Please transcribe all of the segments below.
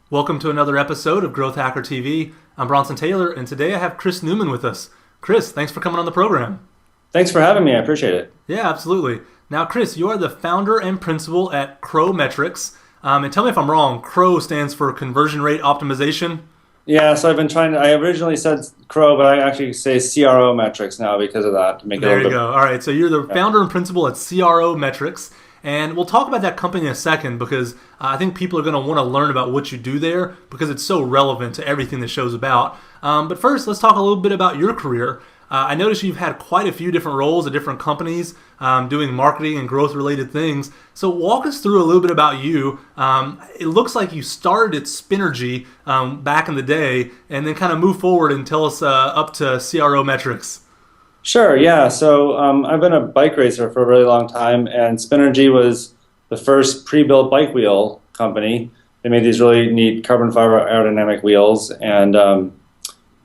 Welcome to another episode of Growth Hacker TV. I'm Bronson Taylor, and today I have Chris Neuman with us. Chris, thanks for coming on the program. Thanks for having me. I appreciate it. Yeah, absolutely. Now, Chris, you are the founder and principal at Crow Metrics. And tell me if I'm wrong, Crow stands for Conversion Rate Optimization. Yeah, so I originally said Crow, but I actually say CRO metrics now because of that. To make There you go. All right, so you're the founder and principal at CRO Metrics. And we'll talk about that company in a second because I think people are going to want to learn about what you do there because it's so relevant to everything the show's about. But first, let's talk a little bit about your career. I noticed you've had quite a few different roles at different companies doing marketing and growth-related things. So walk us through a little bit about you. It looks like you started at Spinergy back in the day and then kind of move forward and tell us up to CRO Metrics. Sure, yeah. So I've been a bike racer for a really long time, and Spinergy was the first pre-built bike wheel company. They made these really neat carbon fiber aerodynamic wheels, and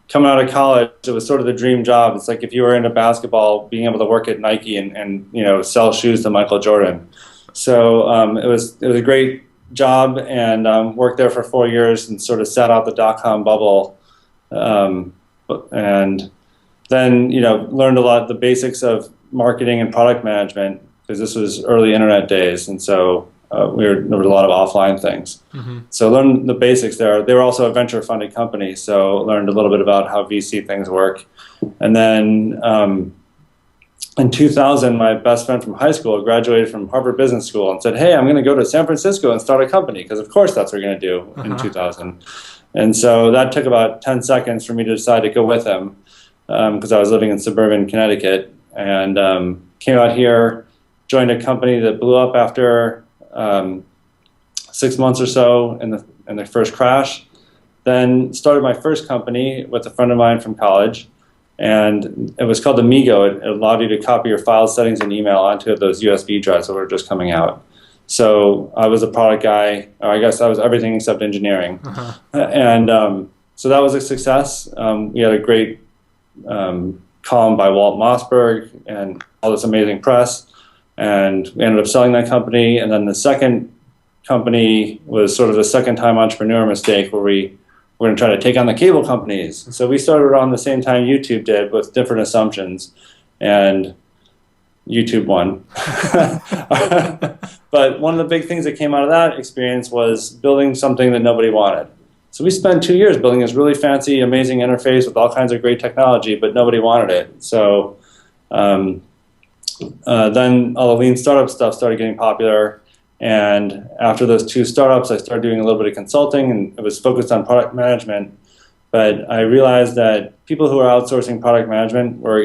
coming out of college, it was sort of the dream job. It's like if you were into basketball, being able to work at Nike and sell shoes to Michael Jordan. So it was a great job, and worked there for 4 years and sort of sat out the dot-com bubble, and then learned a lot of the basics of marketing and product management because this was early internet days, and so there was a lot of offline things. Mm-hmm. So learned the basics there. They were also a venture funded company, so learned a little bit about how VC things work. And then in 2000, my best friend from high school graduated from Harvard Business School and said, "Hey, I'm going to go to San Francisco and start a company," because of course that's what we're going to do in 2000. And so that took about 10 seconds for me to decide to go with him. Because I was living in suburban Connecticut, and came out here, joined a company that blew up after 6 months or so in the first crash. Then started my first company with a friend of mine from college, and it was called Amigo. It allowed you to copy your file settings and email onto those USB drives that were just coming out. So I was a product guy, or I guess I was everything except engineering. And so that was a success. We had a great column by Walt Mossberg and all this amazing press, and we ended up selling that company. And then the second company was sort of a second-time entrepreneur mistake where we were going to try to take on the cable companies. So we started around the same time YouTube did with different assumptions, and YouTube won. But one of the big things that came out of that experience was building something that nobody wanted. So we spent 2 years building this really fancy, amazing interface with all kinds of great technology, but nobody wanted it. So then all the lean startup stuff started getting popular. And after those two startups, I started doing a little bit of consulting, and it was focused on product management. But I realized that people who are outsourcing product management were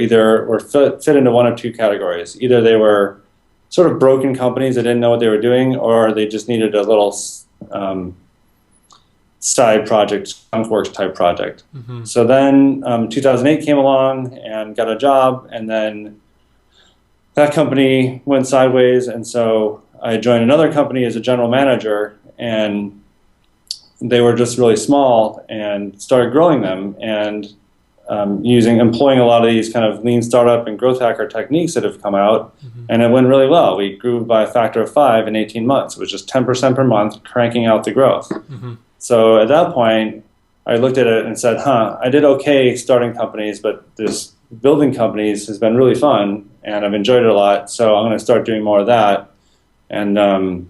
fit into one of two categories. Either they were sort of broken companies that didn't know what they were doing, or they just needed a little side project, skunkworks type project. Mm-hmm. So then 2008 came along and got a job, and then that company went sideways, and so I joined another company as a general manager, and they were just really small, and started growing them and employing a lot of these kind of lean startup and growth hacker techniques that have come out, and it went really well. We grew by a factor of 5 in 18 months. It was just 10% per month, cranking out the growth. Mm-hmm. So at that point, I looked at it and said, I did okay starting companies, but this building companies has been really fun, and I've enjoyed it a lot, so I'm going to start doing more of that. And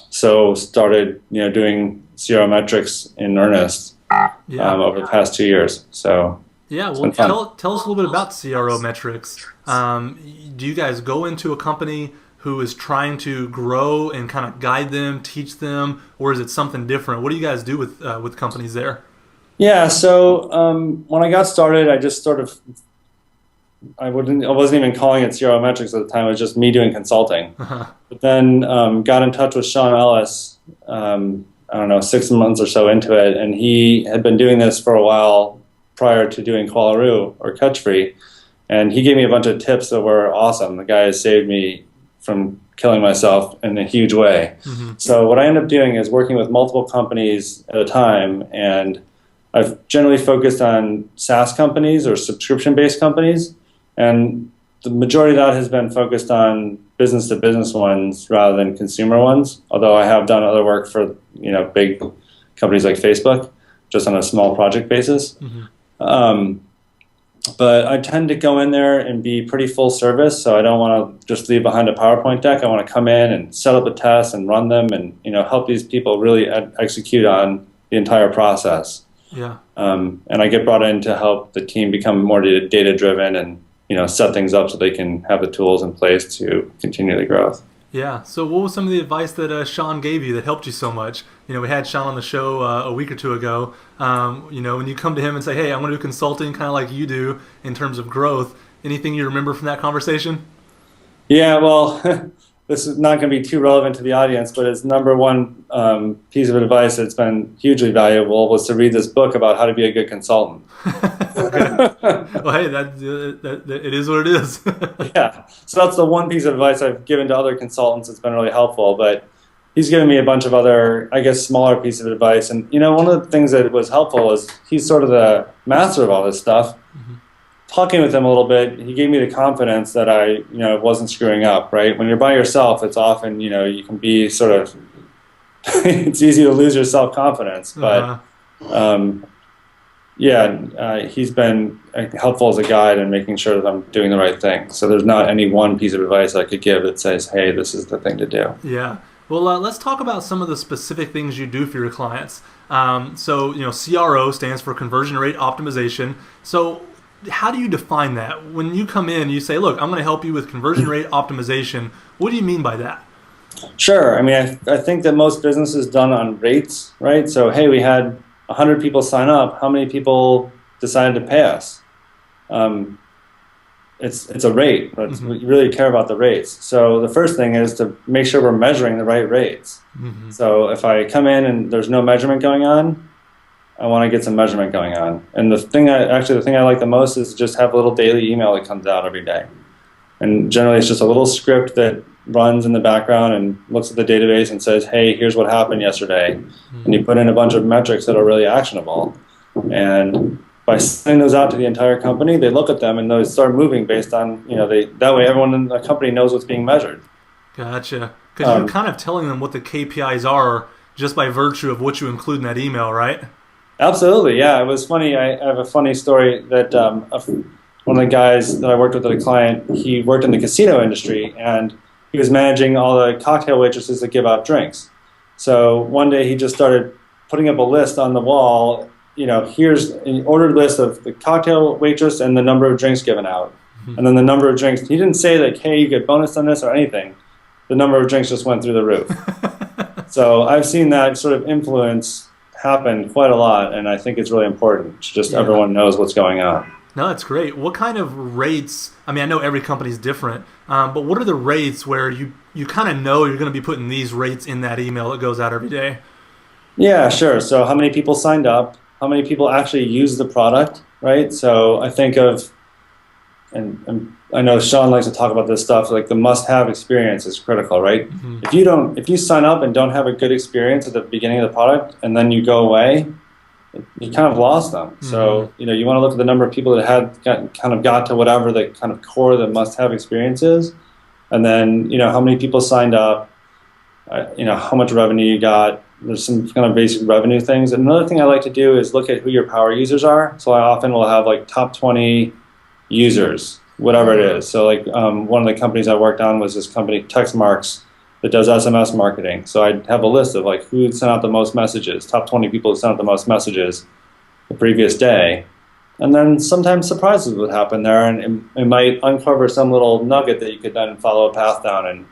so started doing CRO metrics in earnest over the past 2 years. So yeah, well, tell us a little bit about CRO metrics. Do you guys go into a company who is trying to grow and kind of guide them, teach them, or is it something different? What do you guys do with companies there? Yeah, so when I got started, I just sort of I wasn't even calling it CRO metrics at the time. It was just me doing consulting. But then got in touch with Sean Ellis. I don't know, 6 months or so into it, and he had been doing this for a while prior to doing Qualaroo or Catch-Free, and he gave me a bunch of tips that were awesome. The guy has saved me from killing myself in a huge way. Mm-hmm. So what I ended up doing is working with multiple companies at a time, and I've generally focused on SaaS companies or subscription-based companies, and the majority of that has been focused on business-to-business ones rather than consumer ones, although I have done other work for big companies like Facebook, just on a small project basis. Um, but I tend to go in there and be pretty full service, so I don't want to just leave behind a PowerPoint deck. I want to come in and set up the tests and run them, and help these people really execute on the entire process. Yeah. And I get brought in to help the team become more data driven and set things up so they can have the tools in place to continue the growth. Yeah. So what was some of the advice that Sean gave you that helped you so much? We had Sean on the show a week or two ago. When you come to him and say, hey, I'm going to do consulting kind of like you do in terms of growth, anything you remember from that conversation? Yeah, well, this is not going to be too relevant to the audience, but his number one piece of advice that's been hugely valuable was to read this book about how to be a good consultant. Well, hey, that it is what it is. Yeah, so that's the one piece of advice I've given to other consultants that's been really helpful, but he's given me a bunch of other, I guess, smaller pieces of advice. And, one of the things that was helpful is he's sort of the master of all this stuff. Talking with him a little bit, he gave me the confidence that I, wasn't screwing up, right? When you're by yourself, it's often, you can be sort of, it's easy to lose your self-confidence. But, he's been helpful as a guide in making sure that I'm doing the right thing. So there's not any one piece of advice I could give that says, hey, this is the thing to do. Yeah. Well, let's talk about some of the specific things you do for your clients. CRO stands for conversion rate optimization. So how do you define that? When you come in, you say, look, I'm going to help you with conversion rate optimization. What do you mean by that? Sure. I mean, I think that most business is done on rates, right? So, hey, we had 100 people sign up. How many people decided to pay us? It's a rate, but we really care about the rates. So the first thing is to make sure we're measuring the right rates. So if I come in and there's no measurement going on, I want to get some measurement going on. And the thing I like the most is just have a little daily email that comes out every day. And generally it's just a little script that runs in the background and looks at the database and says, hey, here's what happened yesterday. And you put in a bunch of metrics that are really actionable. And by sending those out to the entire company, they look at them and they start moving based on, that way everyone in the company knows what's being measured. Gotcha. Because you're kind of telling them what the KPIs are just by virtue of what you include in that email, right? Absolutely, yeah. It was funny. I have a funny story that one of the guys that I worked with at a client, he worked in the casino industry, and he was managing all the cocktail waitresses that give out drinks. So one day he just started putting up a list on the wall, here's an ordered list of the cocktail waitress and the number of drinks given out. And then the number of drinks, he didn't say like, hey, you get bonus on this or anything. The number of drinks just went through the roof. So I've seen that sort of influence happen quite a lot, and I think it's really important. Just everyone knows what's going on. No, that's great. What kind of rates? I mean, I know every company's different, but what are the rates where you kind of know you're going to be putting these rates in that email that goes out every day? Yeah, sure. So how many people signed up? How many people actually use the product, right? So I think of, and I know Sean likes to talk about this stuff, like the must-have experience is critical, right? If you sign up and don't have a good experience at the beginning of the product and then you go away, you kind of lost them. So, you want to look at the number of people that got to whatever the kind of core the must-have experience is, and then, how many people signed up, how much revenue you got. There's some kind of basic revenue things. And another thing I like to do is look at who your power users are. So I often will have like top 20 users, whatever it is. So like one of the companies I worked on was this company, Textmarks, that does SMS marketing. So I'd have a list of like who sent out the most messages, top 20 people who sent out the most messages the previous day. And then sometimes surprises would happen there, and it might uncover some little nugget that you could then follow a path down and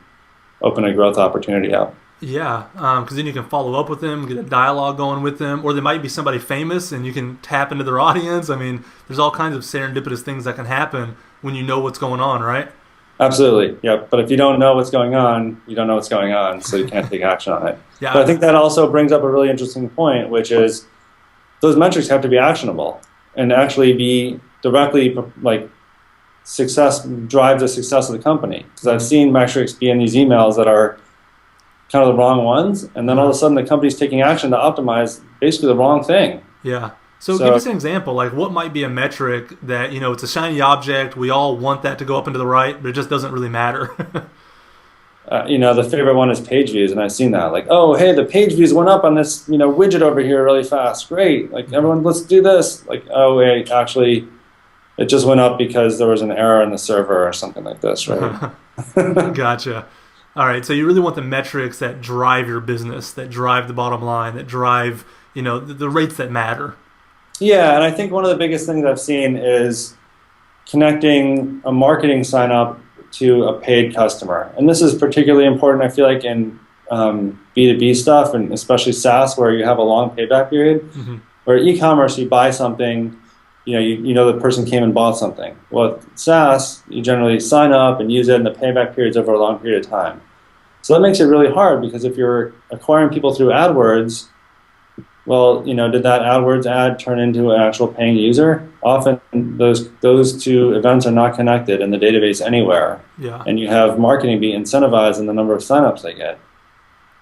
open a growth opportunity up. Yeah, because then you can follow up with them, get a dialogue going with them, or they might be somebody famous and you can tap into their audience. I mean, there's all kinds of serendipitous things that can happen when you know what's going on, right? Absolutely, yeah. But if you don't know what's going on, you don't know what's going on, so you can't take action on it. Yeah. But I think that also brings up a really interesting point, which is those metrics have to be actionable and actually be directly like drive the success of the company. Because I've seen metrics be in these emails that are kind of the wrong ones, and then all of a sudden the company's taking action to optimize basically the wrong thing. Yeah. So give us an example, like what might be a metric that, it's a shiny object, we all want that to go up and to the right, but it just doesn't really matter. The favorite one is page views, and I've seen that. Like, oh, hey, the page views went up on this, widget over here really fast. Great. Like, everyone, let's do this. Like, oh, wait, actually, it just went up because there was an error in the server or something like this, right? Gotcha. All right. So you really want the metrics that drive your business, that drive the bottom line, that drive, the rates that matter. Yeah, and I think one of the biggest things I've seen is connecting a marketing sign up to a paid customer. And this is particularly important, I feel like, in B2B stuff, and especially SaaS, where you have a long payback period. Mm-hmm. Where e-commerce, you buy something, you know the person came and bought something. Well, SaaS, you generally sign up and use it, and the payback period's over a long period of time. So that makes it really hard, because if you're acquiring people through AdWords, well, did that AdWords ad turn into an actual paying user? Often those two events are not connected in the database anywhere. Yeah. And you have marketing be incentivized in the number of signups they get.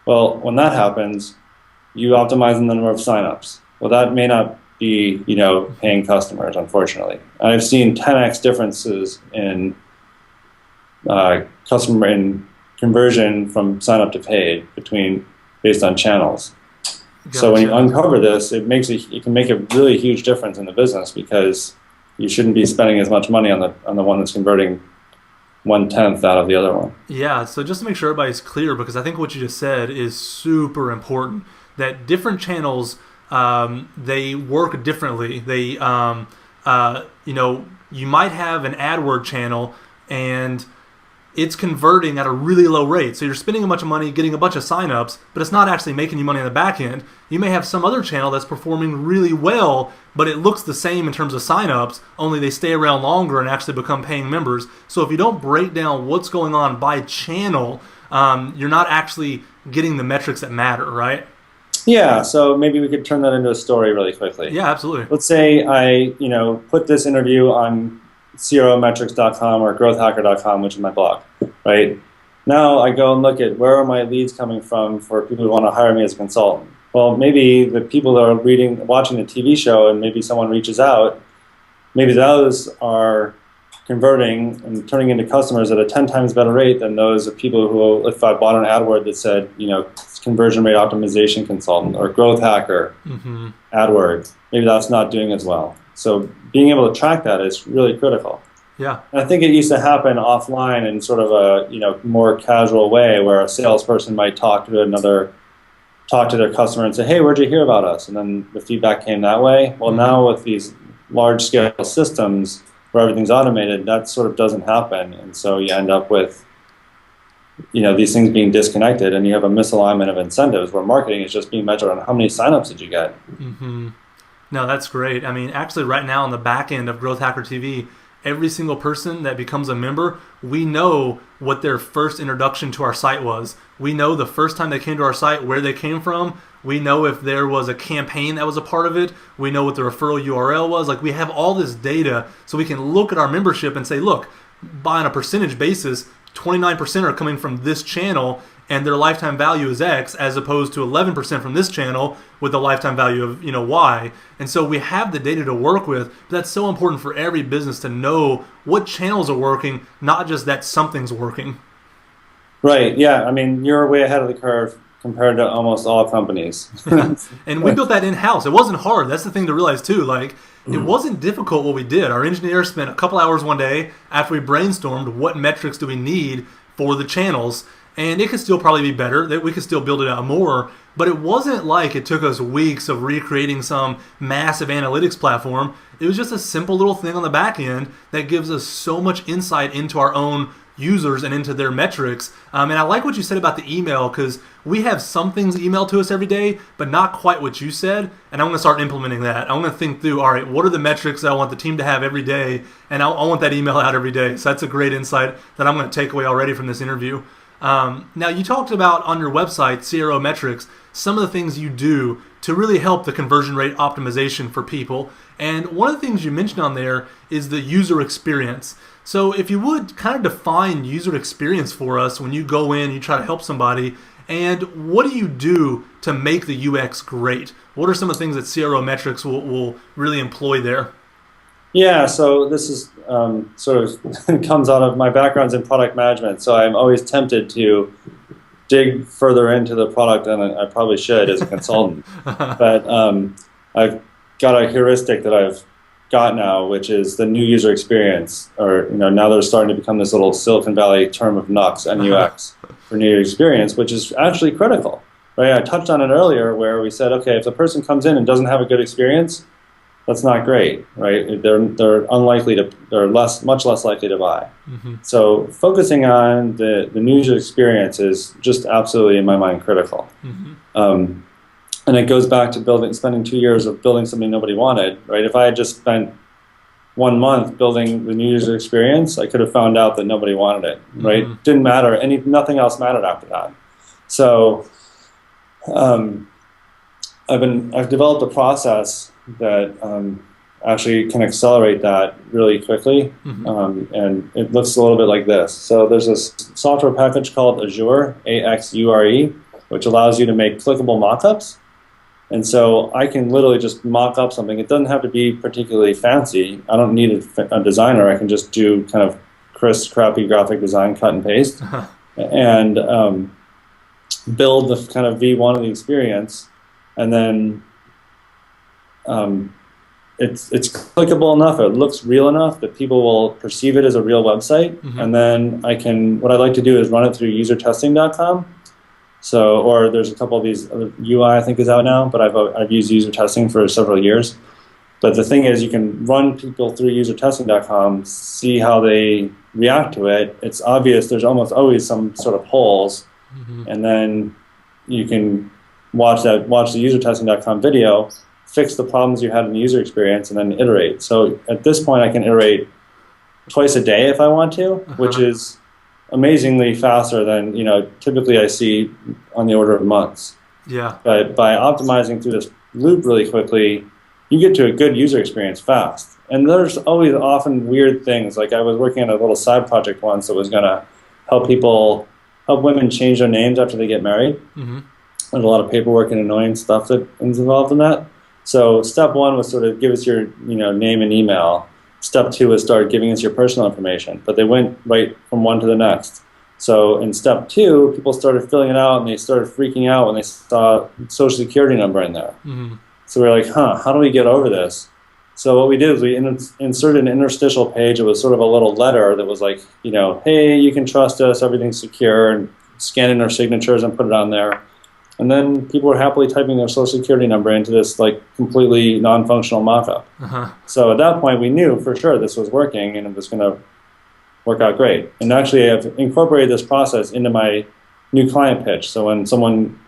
Well, when that happens, you optimize in the number of signups. Well, that may not be, paying customers, unfortunately. I've seen 10x differences in customer in conversion from sign up to paid based on channels. Gotcha. So when you uncover this, it can make a really huge difference in the business, because you shouldn't be spending as much money on the one that's converting 1/10 out of the other one. Yeah. So just to make sure everybody's clear, because I think what you just said is super important. That different channels, they work differently. They, you might have an AdWord channel and it's converting at a really low rate. So you're spending a bunch of money getting a bunch of signups, but it's not actually making you money on the back end. You may have some other channel that's performing really well, but it looks the same in terms of signups, only they stay around longer and actually become paying members. So if you don't break down what's going on by channel, you're not actually getting the metrics that matter, right? Yeah, so maybe we could turn that into a story really quickly. Yeah, absolutely. Let's say I, put this interview on CROmetrics.com or growthhacker.com, which is my blog, right? Now I go and look at where are my leads coming from for people who want to hire me as a consultant. Well, maybe the people that are watching the TV show, and maybe someone reaches out, maybe those are converting and turning into customers at a 10 times better rate than those of people who, if I bought an AdWord that said, conversion rate optimization consultant or growth hacker, AdWord, maybe that's not doing as well. So being able to track that is really critical. Yeah. And I think it used to happen offline in sort of a more casual way, where a salesperson might talk to their customer and say, hey, where'd you hear about us? And then the feedback came that way. Well, now with these large scale systems where everything's automated, that sort of doesn't happen. And so you end up with these things being disconnected, and you have a misalignment of incentives where marketing is just being measured on how many signups did you get. Mm-hmm. No, that's great. I mean, actually right now on the back end of Growth Hacker TV, every single person that becomes a member, we know what their first introduction to our site was. We know the first time they came to our site, where they came from. We know if there was a campaign that was a part of it. We know what the referral URL was. Like, we have all this data, so we can look at our membership and say, look, on a percentage basis, 29% are coming from this channel, and their lifetime value is X, as opposed to 11% from this channel with a lifetime value of Y. And so we have the data to work with. But that's so important for every business to know what channels are working, not just that something's working. Right. Yeah. I mean, you're way ahead of the curve compared to almost all companies. And we built that in-house. It wasn't hard. That's the thing to realize too. Like, it wasn't difficult what we did. Our engineers spent a couple hours one day after we brainstormed what metrics do we need for the channels. And it could still probably be better, that we could still build it out more, but it wasn't like it took us weeks of recreating some massive analytics platform. It was just a simple little thing on the back end that gives us so much insight into our own users and into their metrics. And I like what you said about the email, because we have some things emailed to us every day, but not quite what you said. And I'm going to start implementing that. I'm going to think through, all right, what are the metrics that I want the team to have every day? And I want that email out every day. So that's a great insight that I'm going to take away already from this interview. Now, you talked about on your website, CRO Metrics, some of the things you do to really help the conversion rate optimization for people. And one of the things you mentioned on there is the user experience. So if you would kind of define user experience for us when you go in, you try to help somebody, and what do you do to make the UX great? What are some of the things that CRO Metrics will really employ there? Yeah, so this is sort of comes out of my background's in product management. So I'm always tempted to dig further into the product, and I probably should as a consultant. But I've got a heuristic that I've got now, which is the new user experience. Or now they're starting to become this little Silicon Valley term of NUX, NUX, for new user experience, which is actually critical. Right? I touched on it earlier, where we said, okay, if the person comes in and doesn't have a good experience, that's not great, right? They're unlikely to, they're much less likely to buy. Mm-hmm. So focusing on the new user experience is just absolutely, in my mind, critical. Mm-hmm. And it goes back to spending 2 years of building something nobody wanted, right? If I had just spent 1 month building the new user experience, I could have found out that nobody wanted it, right? Mm-hmm. Didn't matter. Nothing else mattered after that. So I've developed a process that actually can accelerate that really quickly, mm-hmm. And it looks a little bit like this. So there's this software package called Azure, AXURE, which allows you to make clickable mockups. And so I can literally just mock up something. It doesn't have to be particularly fancy. I don't need a designer. I can just do kind of crisp, crappy graphic design, cut and paste, and build the kind of V1 of the experience, and then it's clickable enough, it looks real enough that people will perceive it as a real website, mm-hmm. and then what I'd like to do is run it through usertesting.com. So, or there's a couple of these, UI I think is out now, but I've used user testing for several years. But the thing is, you can run people through usertesting.com, see how they react to it. It's obvious there's almost always some sort of holes, mm-hmm. and then you can watch the usertesting.com video, fix the problems you had in the user experience, and then iterate. So at this point, I can iterate twice a day if I want to, uh-huh. which is amazingly faster than typically I see on the order of months. Yeah. But by optimizing through this loop really quickly, you get to a good user experience fast. And there's always often weird things. Like I was working on a little side project once that was going to help women change their names after they get married. Mm-hmm. There's a lot of paperwork and annoying stuff that is involved in that. So step one was sort of give us your name and email. Step two was start giving us your personal information. But they went right from one to the next. So in step two, people started filling it out and they started freaking out when they saw social security number in there. Mm-hmm. So we were like, how do we get over this? So what we did is we inserted an interstitial page. It was sort of a little letter that was like, hey, you can trust us, everything's secure, and scan in our signatures and put it on there. And then people were happily typing their social security number into this like completely non-functional mock-up. Uh-huh. So at that point, we knew for sure this was working and it was going to work out great. And actually, I've incorporated this process into my new client pitch. So when someone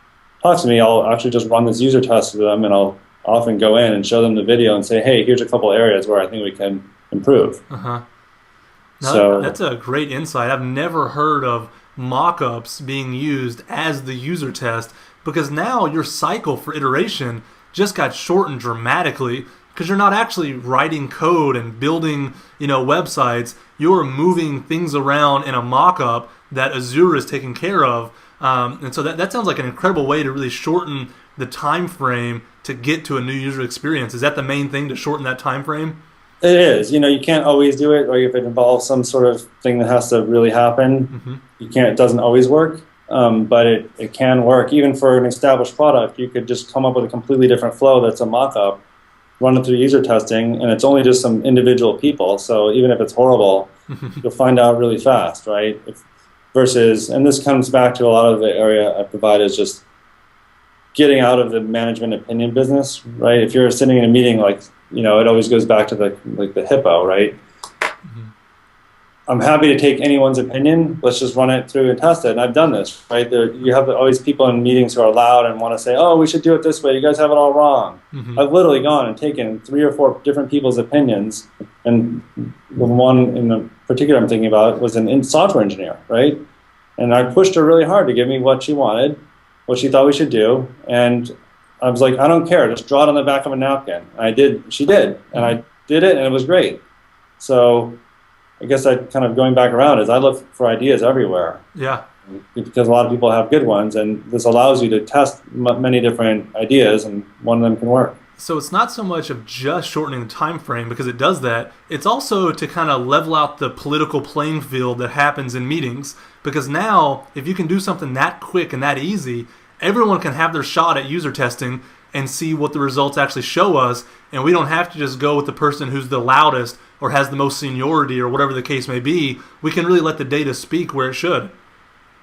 talks to me, I'll actually just run this user test with them, and I'll often go in and show them the video and say, hey, here's a couple areas where I think we can improve. Uh-huh. Now, that's a great insight. I've never heard of mock-ups being used as the user test, because now your cycle for iteration just got shortened dramatically, because you're not actually writing code and building websites. You're moving things around in a mock-up that Azure is taking care of. And so that sounds like an incredible way to really shorten the time frame to get to a new user experience. Is that the main thing, to shorten that time frame? It is. You can't always do it, or if it involves some sort of thing that has to really happen, mm-hmm. It doesn't always work. But it can work. Even for an established product, you could just come up with a completely different flow that's a mock-up, run it through user testing, and it's only just some individual people. So even if it's horrible, you'll find out really fast, right? And this comes back to a lot of the area I provide is just getting out of the management opinion business, right? If you're sitting in a meeting, it always goes back to the hippo, right? Mm-hmm. I'm happy to take anyone's opinion. Let's just run it through and test it. And I've done this, right? You have always people in meetings who are loud and want to say, oh, we should do it this way. You guys have it all wrong. Mm-hmm. I've literally gone and taken 3 or 4 different people's opinions. And the one in the particular I'm thinking about was an software engineer, right? And I pushed her really hard to give me what she wanted, what she thought we should do. And I was like, I don't care. Just draw it on the back of a napkin. And I did. She did. And I did it, and it was great. So I guess kind of going back around is I look for ideas everywhere. Yeah. Because a lot of people have good ones, and this allows you to test many different ideas, and one of them can work. So it's not so much of just shortening the time frame because it does that. It's also to kind of level out the political playing field that happens in meetings. Because now, if you can do something that quick and that easy, everyone can have their shot at user testing and see what the results actually show us. And we don't have to just go with the person who's the loudest or has the most seniority or whatever the case may be. We can really let the data speak where it should.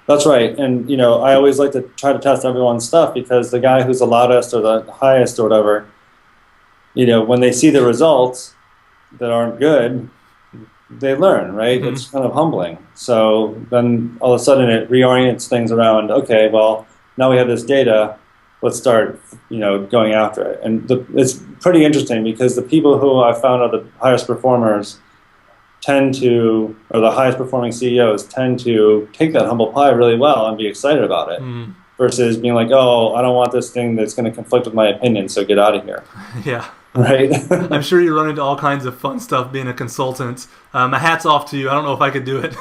That's right. And, I always like to try to test everyone's stuff because the guy who's the loudest or the highest or whatever, when they see the results that aren't good, they learn, right? Mm-hmm. It's kind of humbling. So then all of a sudden it reorients things around, okay, well, now we have this data, let's start, going after it. And it's pretty interesting because the people who I found are the highest performers or the highest performing CEOs tend to take that humble pie really well and be excited about it. Mm. Versus being like, oh, I don't want this thing that's going to conflict with my opinion, so get out of here. Yeah. Right? I'm sure you run into all kinds of fun stuff being a consultant. My hat's off to you. I don't know if I could do it.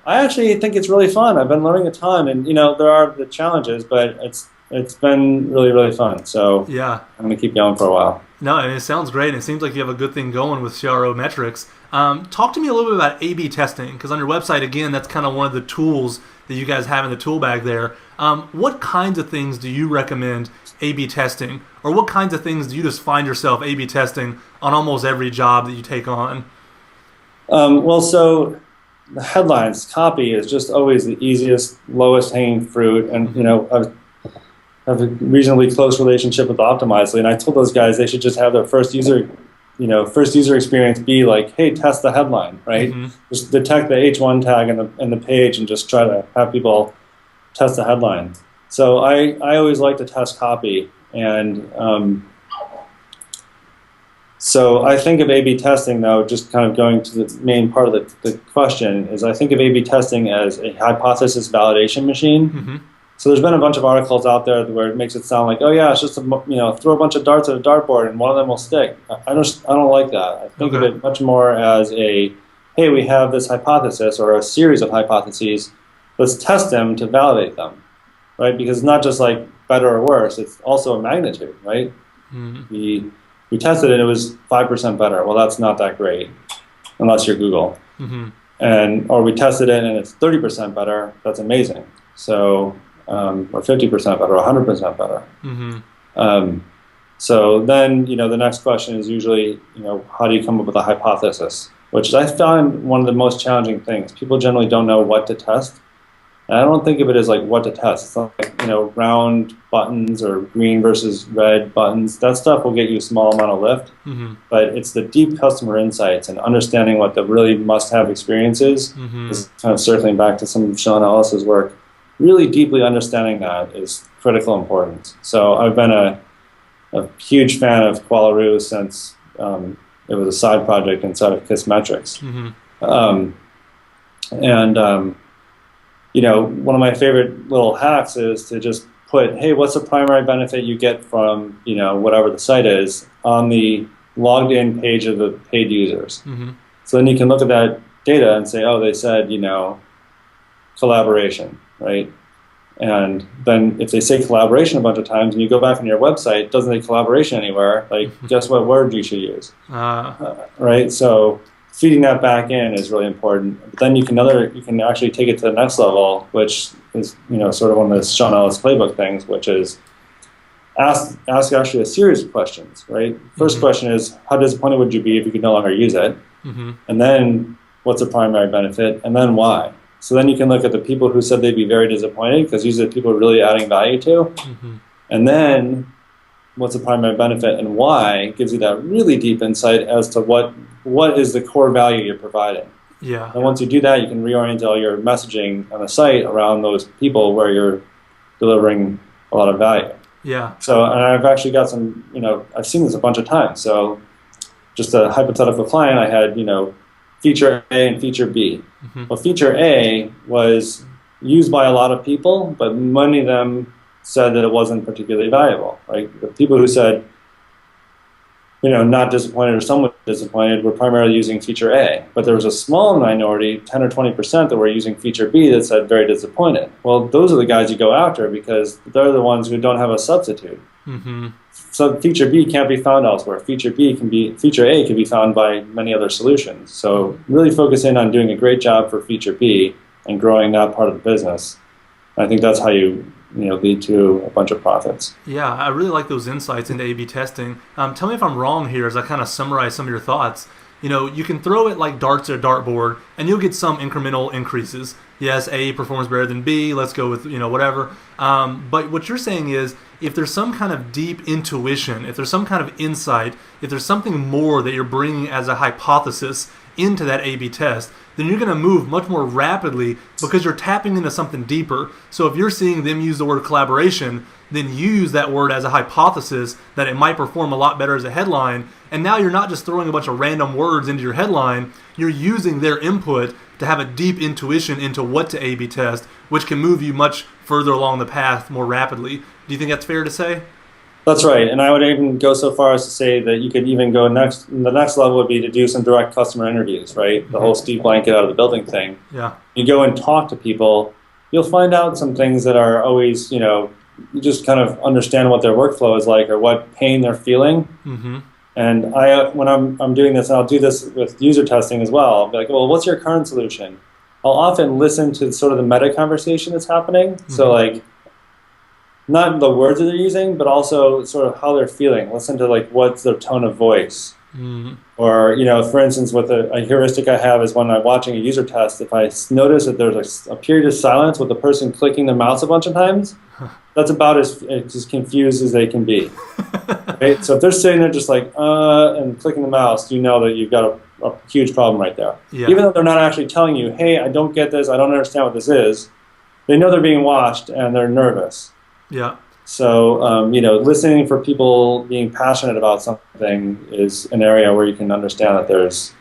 I actually think it's really fun. I've been learning a ton, and there are the challenges, but it's been really, really fun. So yeah, I'm going to keep going for a while. No, and it sounds great. And it seems like you have a good thing going with CRO metrics. Talk to me a little bit about A/B testing, because on your website, again, that's kind of one of the tools that you guys have in the tool bag there. What kinds of things do you recommend A/B testing, or what kinds of things do you just find yourself A/B testing on almost every job that you take on? So the headlines, copy is just always the easiest, lowest hanging fruit, and I have a reasonably close relationship with Optimizely, and I told those guys they should just have their first user experience be like, hey, test the headline, right? Mm-hmm. Just detect the H1 tag in the page and just try to have people test the headline. So I always like to test copy, and so I think of A/B testing, though, just kind of going to the main part of the question, is I think of A/B testing as a hypothesis validation machine. Mm-hmm. So there's been a bunch of articles out there where it makes it sound like, oh yeah, it's just throw a bunch of darts at a dartboard and one of them will stick. I don't like that. I think of it much more as hey, we have this hypothesis or a series of hypotheses. Let's test them to validate them, right? Because it's not just like better or worse; it's also a magnitude, right? Mm-hmm. We tested it; it was 5% better. Well, that's not that great, unless you're Google. Mm-hmm. Or we tested it and it's 30% better. That's amazing. So. Or 50% better, or 100% better. Mm-hmm. So then, the next question is usually, how do you come up with a hypothesis? Which I found one of the most challenging things. People generally don't know what to test. And I don't think of it as like what to test. It's not like, round buttons or green versus red buttons. That stuff will get you a small amount of lift. Mm-hmm. But it's the deep customer insights and understanding what the really must-have experience is. Mm-hmm. Is kind of circling back to some of Sean Ellis's work. Really deeply understanding that is critical importance. So I've been a huge fan of Qualaroo since it was a side project inside of KISS Metrics. Mm-hmm. One of my favorite little hacks is to just put, hey, what's the primary benefit you get from whatever the site is on the logged in page of the paid users. Mm-hmm. So then you can look at that data and say, oh, they said collaboration. Right? And then if they say collaboration a bunch of times and you go back on your website, it doesn't say collaboration anywhere, guess what word you should use? Right? So feeding that back in is really important. But then you can actually take it to the next level, which is sort of one of the Sean Ellis playbook things, which is ask actually a series of questions, right? First question is, how disappointed would you be if you could no longer use it? Mm-hmm. And then what's the primary benefit? And then why? So then you can look at the people who said they'd be very disappointed because these are the people really adding value to. Mm-hmm. And then what's the primary benefit and why gives you that really deep insight as to what is the core value you're providing. Yeah. And once you do that, you can reorient all your messaging on the site around those people where you're delivering a lot of value. Yeah. So, and I've actually got some, I've seen this a bunch of times. So just a hypothetical client, I had, feature A and feature B. Mm-hmm. Well, feature A was used by a lot of people, but many of them said that it wasn't particularly valuable. Right? The people who said, not disappointed or somewhat disappointed were primarily using feature A. But there was a small minority, 10 or 20%, that were using feature B that said very disappointed. Well, those are the guys you go after because they're the ones who don't have a substitute. Mm-hmm. So feature B can't be found elsewhere. Feature A can be found by many other solutions. So really focus in on doing a great job for feature B and growing that part of the business. I think that's how you lead to a bunch of profits. Yeah, I really like those insights into A/B testing. Tell me if I'm wrong here, as I kind of summarize some of your thoughts. You can throw it like darts at a dartboard, and you'll get some incremental increases. Yes, A performs better than B. Let's go with whatever. But what you're saying is, if there's some kind of deep intuition, if there's some kind of insight, if there's something more that you're bringing as a hypothesis into that A/B test, then you're going to move much more rapidly because you're tapping into something deeper. So if you're seeing them use the word collaboration, then you use that word as a hypothesis that it might perform a lot better as a headline. And now you're not just throwing a bunch of random words into your headline, you're using their input to have a deep intuition into what to A/B test, which can move you much further along the path more rapidly. Do you think that's fair to say? That's right, and I would even go so far as to say that you could even go next. The next level would be to do some direct customer interviews, right? The whole Steve Blank get out of the building thing. Yeah. You go and talk to people, you'll find out some things that are always, you just kind of understand what their workflow is like or what pain they're feeling. Mm-hmm. And when I'm doing this, and I'll do this with user testing as well, I'll be like, well, what's your current solution? I'll often listen to sort of the meta conversation that's happening. Mm-hmm. So like, not the words that they're using, but also sort of how they're feeling. Listen to like what's their tone of voice. Mm-hmm. Or, for instance, with a heuristic I have is when I'm watching a user test, if I notice that there's a period of silence with the person clicking their mouse a bunch of times, that's about as confused as they can be. Right? So if they're sitting there just like, and clicking the mouse, you know that you've got a huge problem right there. Yeah. Even though they're not actually telling you, hey, I don't get this, I don't understand what this is, they know they're being watched and they're nervous. Yeah. So, listening for people being passionate about something is an area where you can understand that there's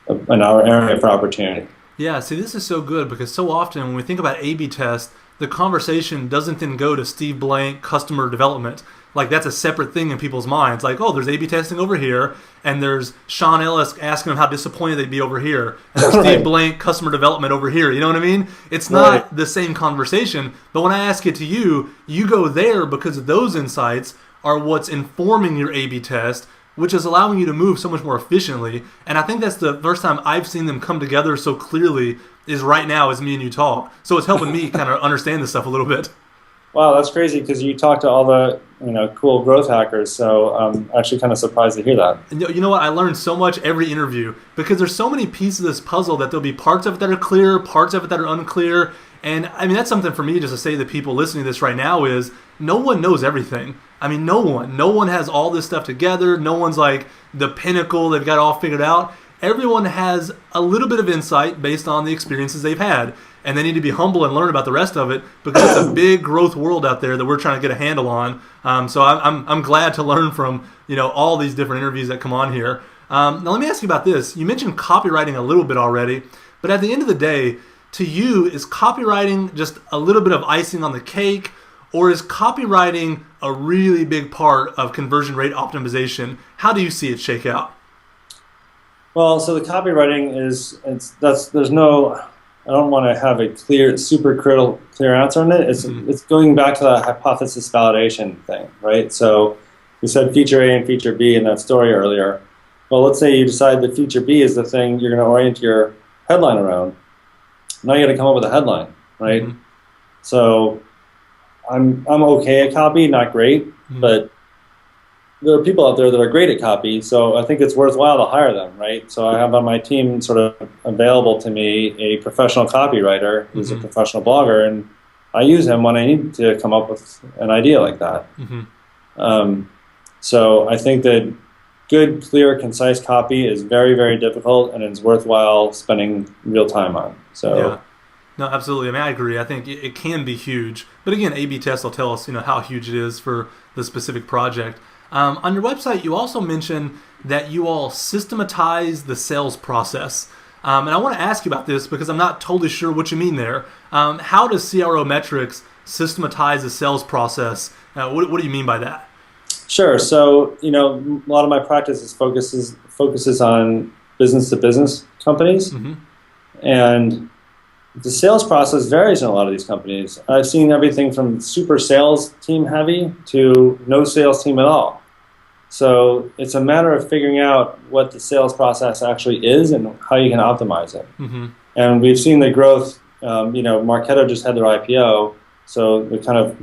an area for opportunity. Yeah, see, this is so good because so often when we think about A/B test, the conversation doesn't then go to Steve Blank customer development. Like that's a separate thing in people's minds. Like, oh, there's A/B testing over here, and there's Sean Ellis asking them how disappointed they'd be over here, and there's Steve Blank customer development over here. You know what I mean? It's not the same conversation. But when I ask it to you, you go there because those insights are what's informing your A/B test, which is allowing you to move so much more efficiently. And I think that's the first time I've seen them come together so clearly is right now as me and you talk. So it's helping me kind of understand this stuff a little bit. Wow, that's crazy because you talk to all the cool growth hackers, so I'm actually kind of surprised to hear that. You know what? I learned so much every interview because there's so many pieces of this puzzle that there'll be parts of it that are clear, parts of it that are unclear. And I mean, that's something for me just to say to people listening to this right now is no one knows everything. I mean, no one has all this stuff together. No one's like the pinnacle. They've got it all figured out. Everyone has a little bit of insight based on the experiences they've had. And they need to be humble and learn about the rest of it because it's a big growth world out there that we're trying to get a handle on. So I'm glad to learn from all these different interviews that come on here. Now let me ask you about this. You mentioned copywriting a little bit already, but at the end of the day, to you, is copywriting just a little bit of icing on the cake, or is copywriting a really big part of conversion rate optimization? How do you see it shake out? Well, so the copywriting I don't want to have a super clear answer on it. It's going back to that hypothesis validation thing, right? So we said feature A and feature B in that story earlier. Well, let's say you decide that feature B is the thing you're going to orient your headline around. Now you got to come up with a headline, right? Mm-hmm. So I'm okay at copy, not great, but there are people out there that are great at copy, so I think it's worthwhile to hire them, right? So I have on my team sort of available to me a professional copywriter who's a professional blogger, and I use him when I need to come up with an idea like that. Mm-hmm. So I think that good, clear, concise copy is very, very difficult, and it's worthwhile spending real time on. So. Yeah. No, absolutely. I mean, I agree. I think it can be huge. But again, A/B tests will tell us, how huge it is for the specific project. On your website, you also mentioned that you all systematize the sales process. And I want to ask you about this because I'm not totally sure what you mean there. How does CRO Metrics systematize the sales process? What do you mean by that? Sure. So, a lot of my practice focuses on business-to-business companies. Mm-hmm. And The sales process varies in a lot of these companies. I've seen everything from super sales team heavy to no sales team at all. So it's a matter of figuring out what the sales process actually is and how you can optimize it. Mm-hmm. And we've seen the growth. Marketo just had their IPO, so the kind of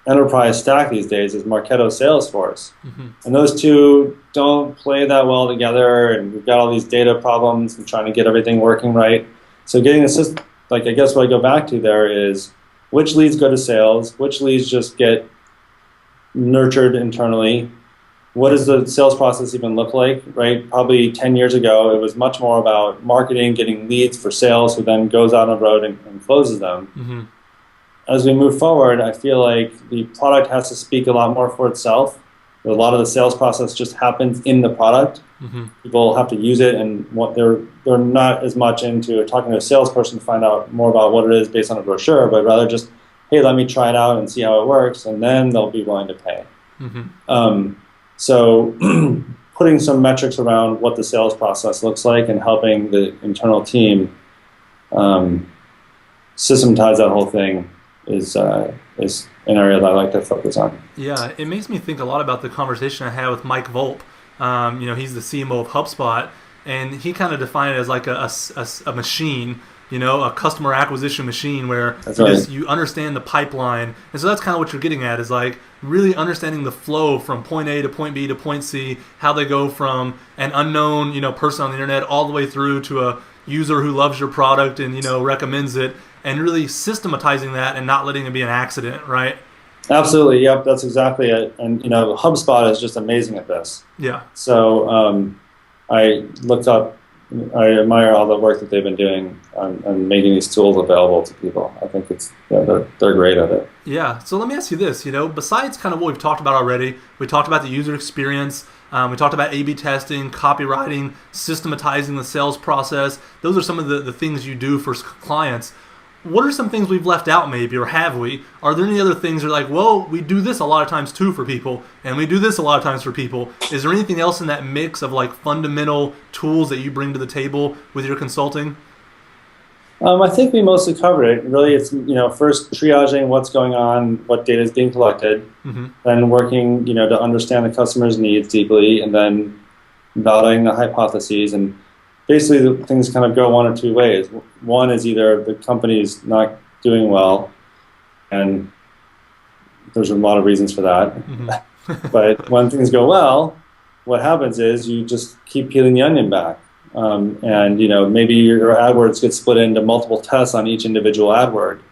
enterprise stack these days is Marketo Salesforce. Mm-hmm. And those two don't play that well together, and we've got all these data problems and trying to get everything working right. So getting the system, I guess what I go back to there is which leads go to sales, which leads just get nurtured internally. What does the sales process even look like, right? Probably 10 years ago, it was much more about marketing, getting leads for sales, who then goes out on the road and closes them. Mm-hmm. As we move forward, I feel like the product has to speak a lot more for itself. A lot of the sales process just happens in the product. Mm-hmm. People have to use it, and what they're not as much into talking to a salesperson to find out more about what it is based on a brochure, but rather just, hey, let me try it out and see how it works, and then they'll be willing to pay. Mm-hmm. So putting some metrics around what the sales process looks like and helping the internal team systematize that whole thing is an area that I like to focus on. Yeah, it makes me think a lot about the conversation I had with Mike Volpe. He's the CMO of HubSpot, and he kind of defined it as like a machine, a customer acquisition machine where you understand the pipeline. And so that's kind of what you're getting at, is like really understanding the flow from point A to point B to point C, how they go from an unknown, person on the internet all the way through to a user who loves your product and, recommends it, and really systematizing that and not letting it be an accident, right? Absolutely. Yep. That's exactly it. And, HubSpot is just amazing at this. Yeah. So I admire all the work that they've been doing on making these tools available to people. I think they're great at it. Yeah. So let me ask you this, besides kind of what we've talked about already, we talked about the user experience, we talked about A/B testing, copywriting, systematizing the sales process. Those are some of the things you do for clients. What are some things we've left out maybe, or have we? Are there any other things that are like, well, we do this a lot of times too for people, and we do this a lot of times for people. Is there anything else in that mix of like fundamental tools that you bring to the table with your consulting? I think we mostly covered it. Really, it's first triaging what's going on, what data is being collected, Mm-hmm. then working to understand the customer's needs deeply, and then validating the hypotheses. And basically, the things kind of go one or two ways. One is either the company's not doing well, and there's a lot of reasons for that. Mm-hmm. But when things go well, what happens is you just keep peeling the onion back. And maybe your AdWords gets split into multiple tests on each individual AdWord.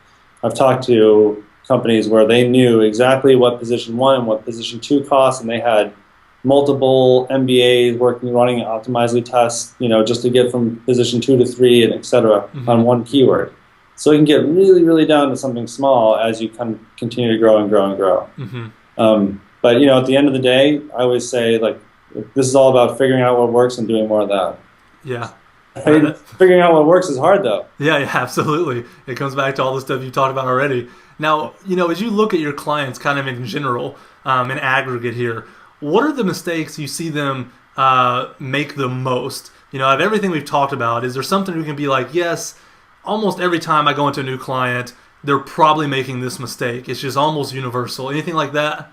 I've talked to companies where they knew exactly what position 1 and what position 2 cost, and they had multiple MBAs running optimizely tests, just to get from position 2 to 3 and et cetera, Mm-hmm. on one keyword. So you can get really, really down to something small as you kind of continue to grow and grow and grow. Mm-hmm. But at the end of the day, I always say, like, this is all about figuring out what works and doing more of that. Yeah. Figuring out what works is hard, though. Yeah, absolutely. It comes back to all the stuff you talked about already. Now, as you look at your clients kind of in general, in aggregate here, what are the mistakes you see them make the most? Of everything we've talked about, is there something we can be like, yes, almost every time I go into a new client, they're probably making this mistake. It's just almost universal. Anything like that?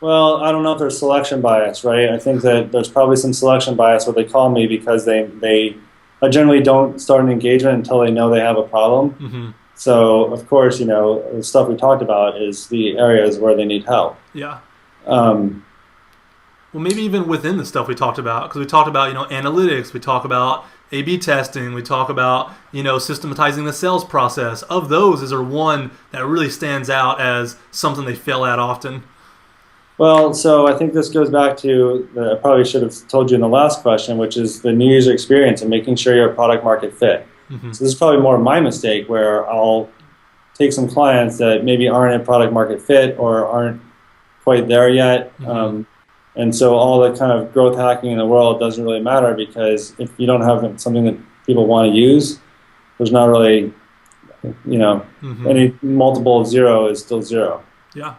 Well, I don't know if there's selection bias, right? I think that there's probably some selection bias where they call me because they generally don't start an engagement until they know they have a problem. Mm-hmm. So, of course, the stuff we talked about is the areas where they need help. Yeah. Well, maybe even within the stuff we talked about, because we talked about, analytics, we talk about A/B testing, we talk about, systematizing the sales process. Of those, is there one that really stands out as something they fail at often? Well, so I think this goes back to, I probably should have told you in the last question, which is the new user experience and making sure you're a product market fit. Mm-hmm. So this is probably more my mistake, where I'll take some clients that maybe aren't a product market fit or aren't quite there yet. Mm-hmm. And so all the kind of growth hacking in the world doesn't really matter, because if you don't have something that people want to use, there's not really, Mm-hmm. any multiple of 0 is still 0. Yeah.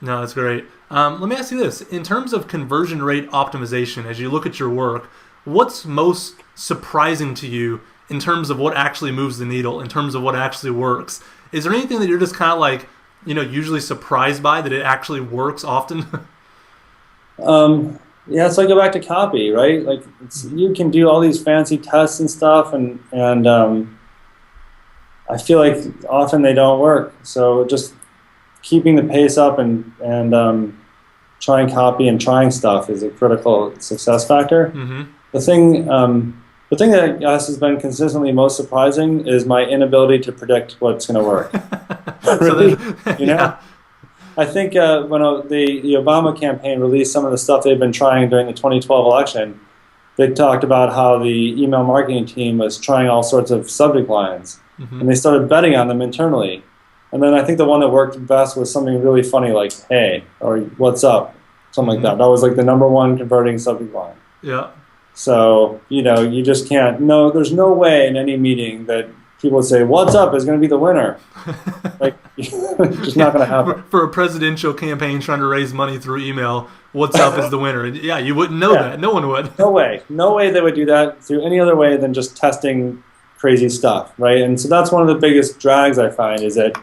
No, that's great. Let me ask you this. In terms of conversion rate optimization, as you look at your work, what's most surprising to you in terms of what actually moves the needle, in terms of what actually works. Is there anything that you're just kind of like, usually surprised by that it actually works often? Yeah, so I go back to copy, right? Like you can do all these fancy tests and stuff, and I feel like often they don't work. So just keeping the pace up and trying copy and trying stuff is a critical success factor. Mm-hmm. The thing that I guess has been consistently most surprising is my inability to predict what's going to work. Really? Yeah. I think when the Obama campaign released some of the stuff they've been trying during the 2012 election, they talked about how the email marketing team was trying all sorts of subject lines, and they started betting on them internally. And then I think the one that worked best was something really funny like "Hey" or "What's up," something like that. That was like the number one converting subject line. Yeah. So you just can't. No, there's no way in any meeting that people would say "What's up" is going to be the winner. Like, it's just not going to happen. For a presidential campaign trying to raise money through email, "What's up" is the winner. Yeah, you wouldn't know that. No one would. No way they would do that through any other way than just testing crazy stuff, right? And so that's one of the biggest drags I find is that,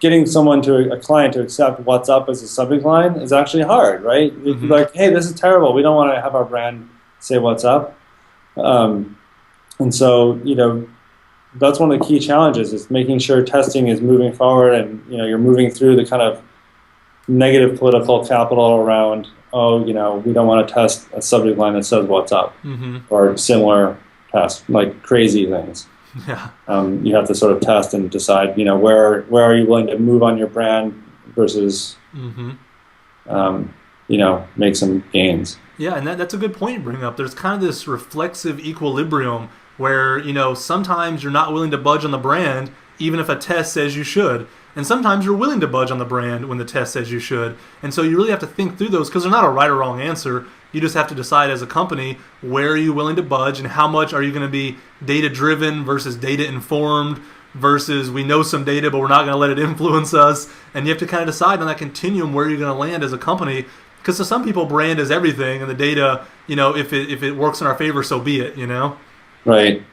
getting someone a client to accept "What's up" as a subject line is actually hard, right? You'd be like, hey, this is terrible. We don't want to have our brand say "What's up." And so, that's one of the key challenges is making sure testing is moving forward and, you're moving through the kind of negative political capital around, we don't want to test a subject line that says "What's up," or similar tests, like crazy things. Yeah. You have to sort of test and decide, where are you willing to move on your brand versus, make some gains. Yeah, and that's a good point you bring up. There's kind of this reflexive equilibrium where, sometimes you're not willing to budge on the brand even if a test says you should. And sometimes you're willing to budge on the brand when the test says you should. And so you really have to think through those because they're not a right or wrong answer. You just have to decide as a company, where are you willing to budge and how much are you going to be data-driven versus data-informed versus we know some data but we're not going to let it influence us. And you have to kind of decide on that continuum where you're going to land as a company. Because to some people, brand is everything, and the data, if it works in our favor, so be it, Right.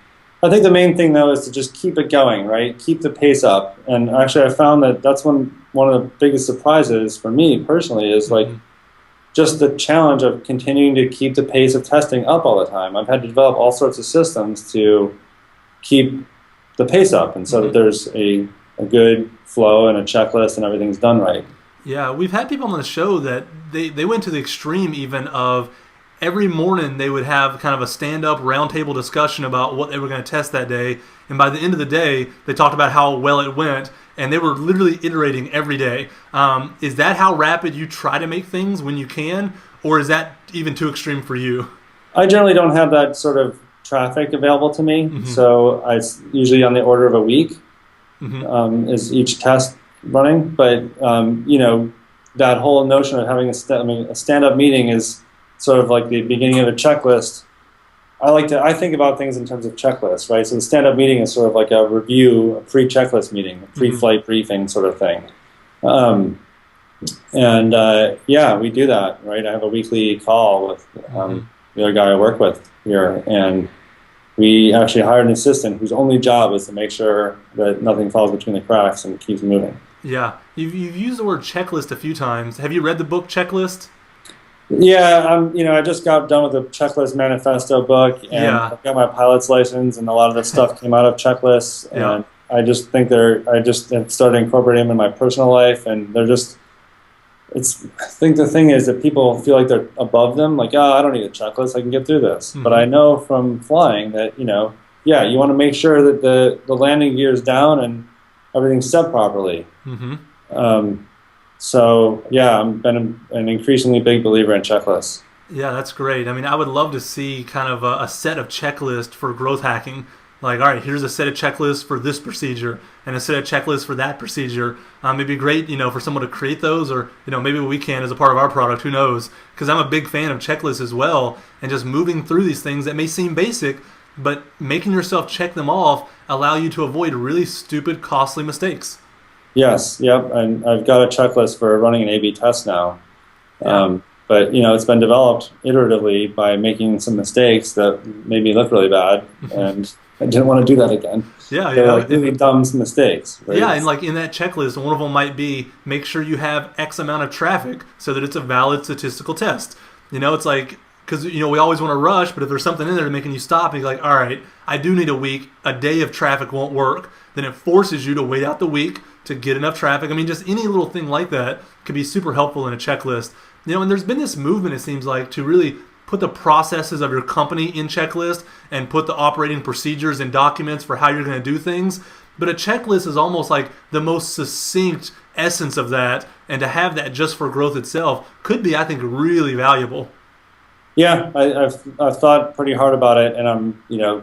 I think the main thing, though, is to just keep it going, right? Keep the pace up. And actually, I found that that's one of the biggest surprises for me personally is like just the challenge of continuing to keep the pace of testing up all the time. I've had to develop all sorts of systems to keep the pace up, and so that there's a good flow and a checklist and everything's done right. Yeah, we've had people on the show that they went to the extreme even of every morning they would have kind of a stand-up roundtable discussion about what they were going to test that day. And by the end of the day, they talked about how well it went. And they were literally iterating every day. Is that how rapid you try to make things when you can? Or is that even too extreme for you? I generally don't have that sort of traffic available to me. So it's usually on the order of a week is each test running. But, that whole notion of having a stand-up meeting is sort of like the beginning of a checklist. I think about things in terms of checklists, right? So the stand-up meeting is sort of like a review, a pre-checklist meeting, a pre-flight briefing sort of thing. We do that, right? I have a weekly call with the other guy I work with here, and we actually hired an assistant whose only job is to make sure that nothing falls between the cracks and keeps moving. Yeah. You've used the word checklist a few times. Have you read the book Checklist? Yeah, I just got done with the Checklist Manifesto book, and I've got my pilot's license, and a lot of that stuff came out of checklists, and I just think I just have started incorporating them in my personal life, and they're just, I think the thing is that people feel like they're above them, like, I don't need a checklist, I can get through this. But I know from flying that, you want to make sure that the landing gear is down and everything's set properly. I've been an increasingly big believer in checklists. Yeah, that's great. I mean, I would love to see kind of a set of checklists for growth hacking. Like, all right, here's a set of checklists for this procedure and a set of checklists for that procedure. It'd be great, for someone to create those, or, maybe we can as a part of our product, who knows? Because I'm a big fan of checklists as well, and just moving through these things that may seem basic, but making yourself check them off allow you to avoid really stupid, costly mistakes. Yes, yep, and I've got a checklist for running an A/B test now. But it's been developed iteratively by making some mistakes that made me look really bad, and I didn't want to do that again. Yeah, They're like really dumb mistakes. Right? Yeah, and like in that checklist, one of them might be make sure you have X amount of traffic so that it's a valid statistical test. It's like, because we always want to rush, but if there's something in there making you stop and you're like, all right, I do need a week, a day of traffic won't work, then it forces you to wait out the week to get enough traffic. I mean, just any little thing like that could be super helpful in a checklist. And there's been this movement, it seems like, to really put the processes of your company in checklist and put the operating procedures and documents for how you're going to do things. But a checklist is almost like the most succinct essence of that, and to have that just for growth itself could be, I think, really valuable. Yeah, I've thought pretty hard about it, and I'm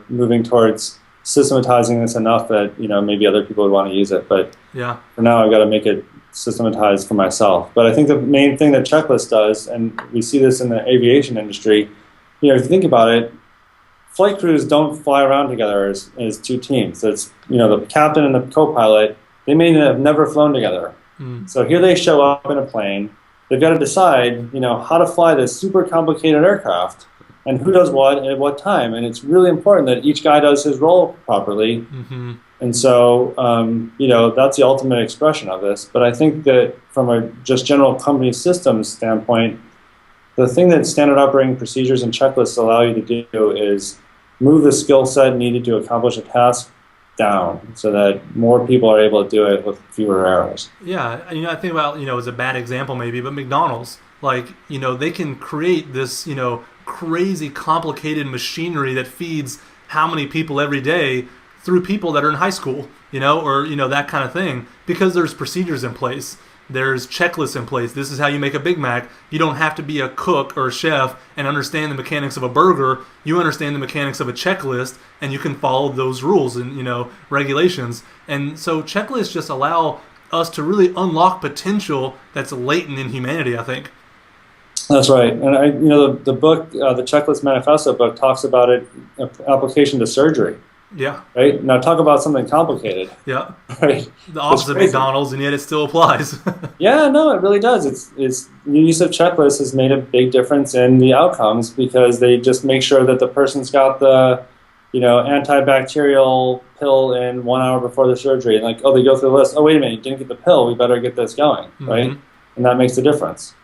moving towards systematizing this enough that maybe other people would want to use it. But yeah, for now, I've got to make it systematized for myself. But I think the main thing that checklist does, and we see this in the aviation industry, if you think about it, flight crews don't fly around together as two teams. It's the captain and the co-pilot. They may have never flown together. So here they show up in a plane. They've got to decide, how to fly this super complicated aircraft and who does what at what time. And it's really important that each guy does his role properly. Mm-hmm. And so, that's the ultimate expression of this. But I think that from a just general company systems standpoint, the thing that standard operating procedures and checklists allow you to do is move the skill set needed to accomplish a task down so that more people are able to do it with fewer errors. Yeah, I think about, as a bad example maybe, but McDonald's, like, they can create this, crazy complicated machinery that feeds how many people every day through people that are in high school, or, that kind of thing, because there's procedures in place. There's checklists in place. This is how you make a Big Mac. You don't have to be a cook or a chef and understand the mechanics of a burger. You understand the mechanics of a checklist, and you can follow those rules and, regulations. And so checklists just allow us to really unlock potential that's latent in humanity, I think. That's right. And the book, the Checklist Manifesto book, talks about it, application to surgery. Yeah. Right? Now talk about something complicated. Yeah. Right? The opposite of McDonald's, and yet it still applies. Yeah, no, it really does. It's the use of checklists has made a big difference in the outcomes because they just make sure that the person's got the, antibacterial pill in 1 hour before the surgery. And they go through the list. Oh, wait a minute, you didn't get the pill. We better get this going, right? Mm-hmm. And that makes a difference.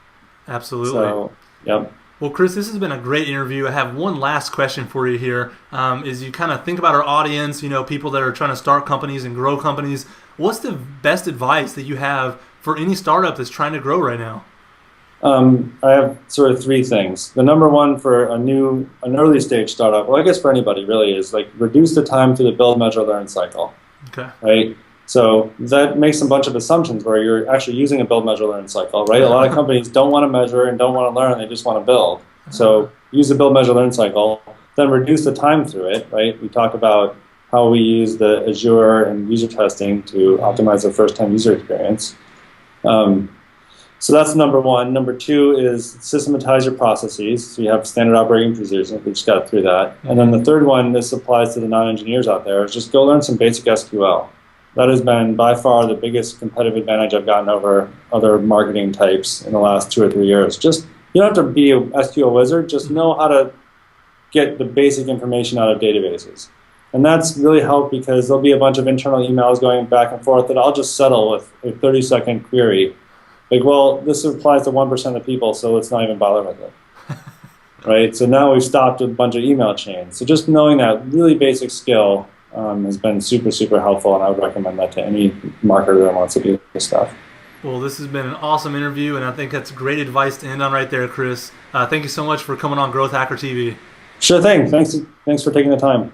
Absolutely. So, yep. Well, Chris, this has been a great interview. I have one last question for you here. As you kind of think about our audience, people that are trying to start companies and grow companies, what's the best advice that you have for any startup that's trying to grow right now? I have sort of three things. The number one for an early stage startup, well, I guess for anybody really, is reduce the time to the build, measure, learn cycle. Okay. Right? So that makes a bunch of assumptions where you're actually using a build, measure, learn cycle, right? A lot of companies don't want to measure and don't want to learn, they just want to build. So use the build, measure, learn cycle, then reduce the time through it, right? We talked about how we use the Azure and user testing to optimize the first-time user experience. So that's number one. Number two is systematize your processes. So you have standard operating procedures. We just got through that. And then the third one, this applies to the non-engineers out there, is just go learn some basic SQL. That has been by far the biggest competitive advantage I've gotten over other marketing types in the last 2 or 3 years. Just, you don't have to be a SQL wizard, just know how to get the basic information out of databases. And that's really helped because there'll be a bunch of internal emails going back and forth that I'll just settle with a 30-second query. This applies to 1% of the people, so let's not even bother with it. Right? So now we've stopped a bunch of email chains. So just knowing that really basic skill has been super, super helpful, and I would recommend that to any marketer that wants to do this stuff. Well, this has been an awesome interview, and I think that's great advice to end on right there, Chris. Thank you so much for coming on Growth Hacker TV. Sure thing. Thanks for taking the time.